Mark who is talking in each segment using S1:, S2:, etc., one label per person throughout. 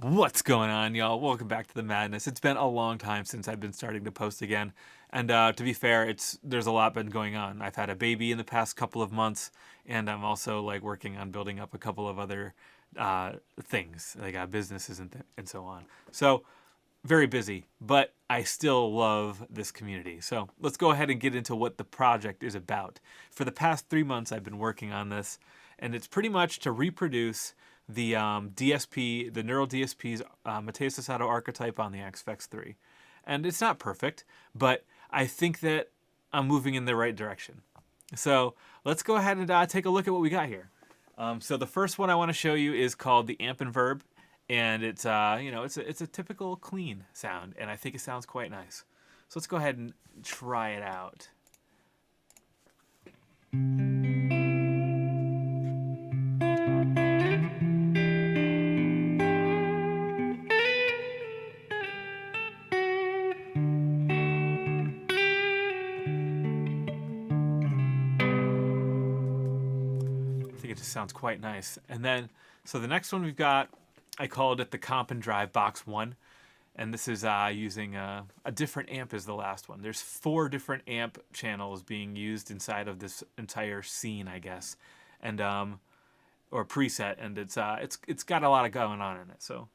S1: What's going on, y'all? Welcome back to the madness. It's been a long time since I've been starting to post again, and to be fair, there's a lot been going on. I've had a baby in the past couple of months, and I'm also like working on building up a couple of other things, like businesses and so on. So very busy, but I still love this community. So let's go ahead and get into what the project is about. For the past 3 months, I've been working on this, and it's pretty much to reproduce the DSP, the neural DSP's Mateus Asato Archetype on the XFX 3. And it's not perfect, but I think that I'm moving in the right direction. So let's go ahead and take a look at what we got here. So the first one I want to show you is called the amp and verb, and it's it's a typical clean sound, and I think it sounds quite nice. So let's go ahead and try it out. It just sounds quite nice. And then, so the next one we've got, I called it the Comp and Drive Box 1. And this is using a different amp as the last one. There's 4 different amp channels being used inside of this entire scene, I guess, and or preset, and it's got a lot of going on in it. So.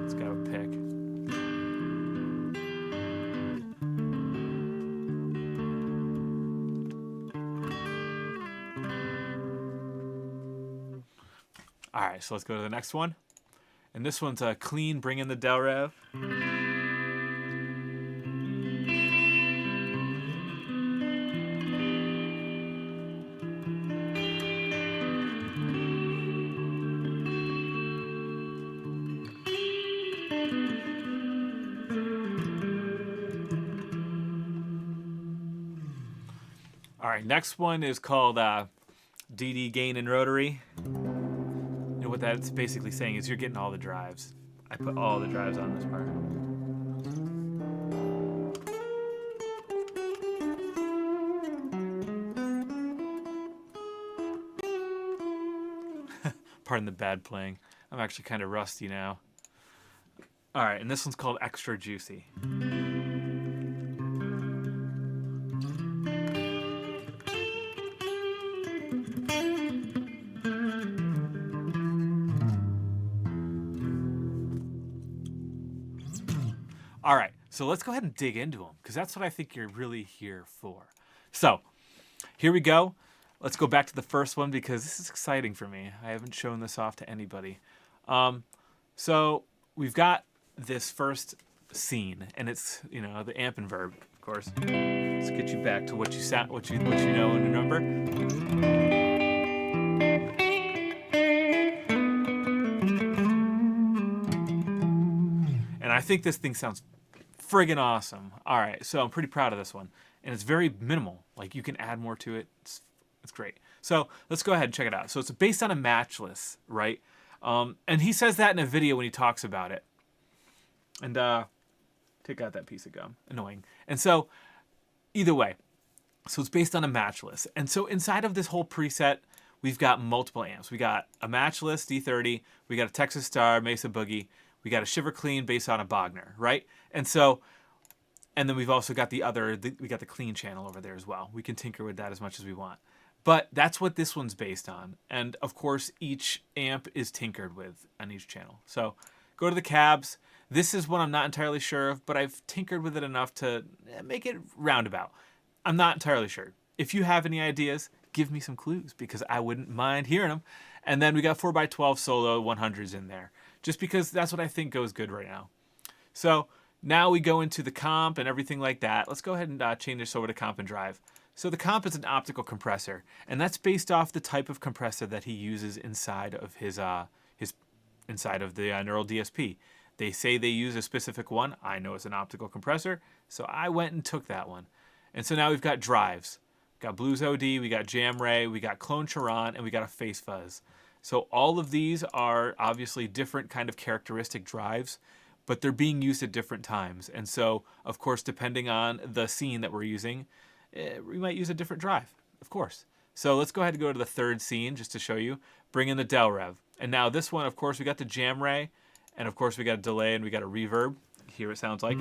S1: Let's go pick. All right, so let's go to the next one. And this one's a clean, bring in the del rev. All right, next one is called DD Gain and Rotary. What that's basically saying is you're getting all the drives. I put all the drives on this part. Pardon the bad playing. I'm actually kind of rusty now. All right, and this one's called Extra Juicy. All right, so let's go ahead and dig into them, because that's what I think you're really here for. So, here we go. Let's go back to the first one, because this is exciting for me. I haven't shown this off to anybody. So, we've got this first scene, and it's, the amp and verb, of course. Let's get you back to what you know and remember. And I think this thing sounds friggin' awesome. All right, so I'm pretty proud of this one. And it's very minimal. Like, you can add more to it. It's great. So let's go ahead and check it out. So it's based on a matchless, right? And he says that in a video when he talks about it. And take out that piece of gum. Annoying. And so, either way. So it's based on a matchless. And so inside of this whole preset, we've got multiple amps. We got a matchless D30. We got a Texas Star Mesa Boogie. We got a Shiver Clean based on a Bogner, right? And so, and then we've also got we got the clean channel over there as well. We can tinker with that as much as we want. But that's what this one's based on. And of course, each amp is tinkered with on each channel. So go to the cabs. This is one I'm not entirely sure of, but I've tinkered with it enough to make it roundabout. I'm not entirely sure. If you have any ideas, give me some clues, because I wouldn't mind hearing them. And then we got 4x12 solo 100s in there, just because that's what I think goes good right now. So now we go into the comp and everything like that. Let's go ahead and change this over to comp and drive. So the comp is an optical compressor, and that's based off the type of compressor that he uses inside of his inside of the neural DSP. They say they use a specific one. I know it's an optical compressor, so I went and took that one. And so now we've got drives. We've got Blues OD, we got Jam Ray, we got Clone Charon, and we got a Face Fuzz. So all of these are obviously different kind of characteristic drives, but they're being used at different times. And so, of course, depending on the scene that we're using, we might use a different drive, of course. So let's go ahead and go to the third scene just to show you. Bring in the del rev. And now this one, of course, we got the jam ray. And of course, we got a delay and we got a reverb. Here it sounds like.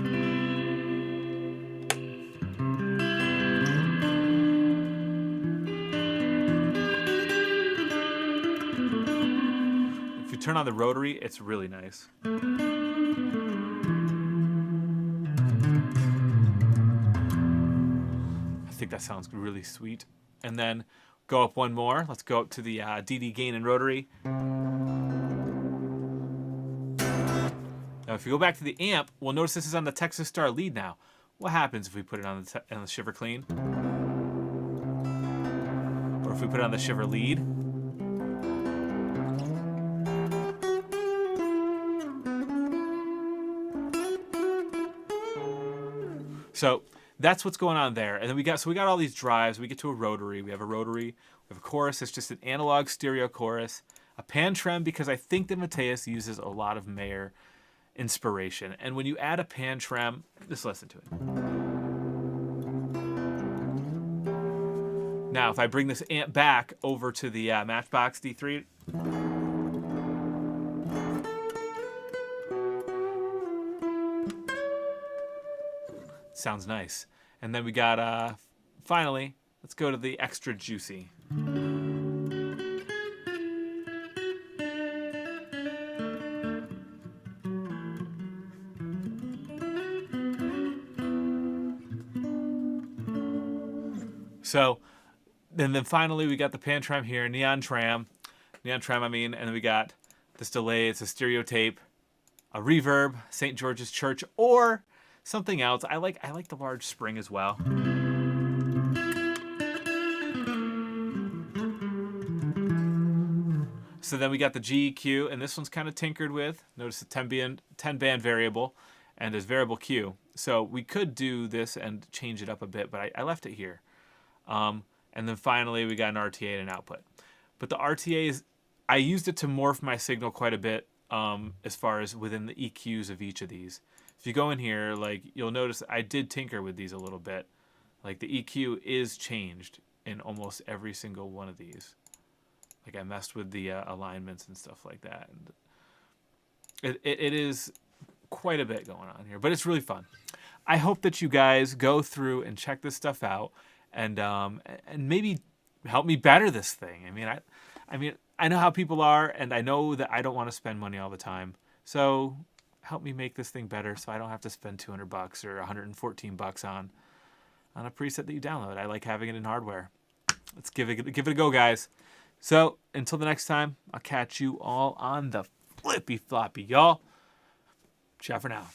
S1: If you turn on the rotary, it's really nice. I think that sounds really sweet. And then go up one more. Let's go up to the DD gain and rotary. Now, if you go back to the amp, we'll notice this is on the Texas Star lead now. What happens if we put it on the Shiver clean? Or if we put it on the Shiver lead? So that's what's going on there. And then we got all these drives. We get to a rotary. We have a rotary. We have a chorus. It's just an analog stereo chorus. A pan trem, because I think that Mateus uses a lot of Mayer inspiration. And when you add a pan trem, just listen to it. Now, if I bring this amp back over to the Matchbox D3, sounds nice. And then we got, finally, let's go to the extra juicy. So, and then finally we got the pan tram here, neon tram, and then we got this delay. It's a stereo tape, a reverb, St. George's Church, or something else. I like the large spring as well. So then we got the GEQ, and this one's kind of tinkered with. Notice the 10 band variable, and there's variable Q. So we could do this and change it up a bit, but I left it here. And then finally we got an RTA and an output. But the RTAs, I used it to morph my signal quite a bit as far as within the EQs of each of these. If you go in here, like, you'll notice I did tinker with these a little bit. Like, the EQ is changed in almost every single one of these. Like, I messed with the alignments and stuff like that. And it is quite a bit going on here, but it's really fun. I hope that you guys go through and check this stuff out and maybe help me better this thing. I mean, I know how people are, and I know that I don't want to spend money all the time. So help me make this thing better so I don't have to spend $200 or $114 on a preset that you download. I like having it in hardware. Let's give it a go, guys. So until the next time, I'll catch you all on the flippy floppy, y'all. Ciao for now.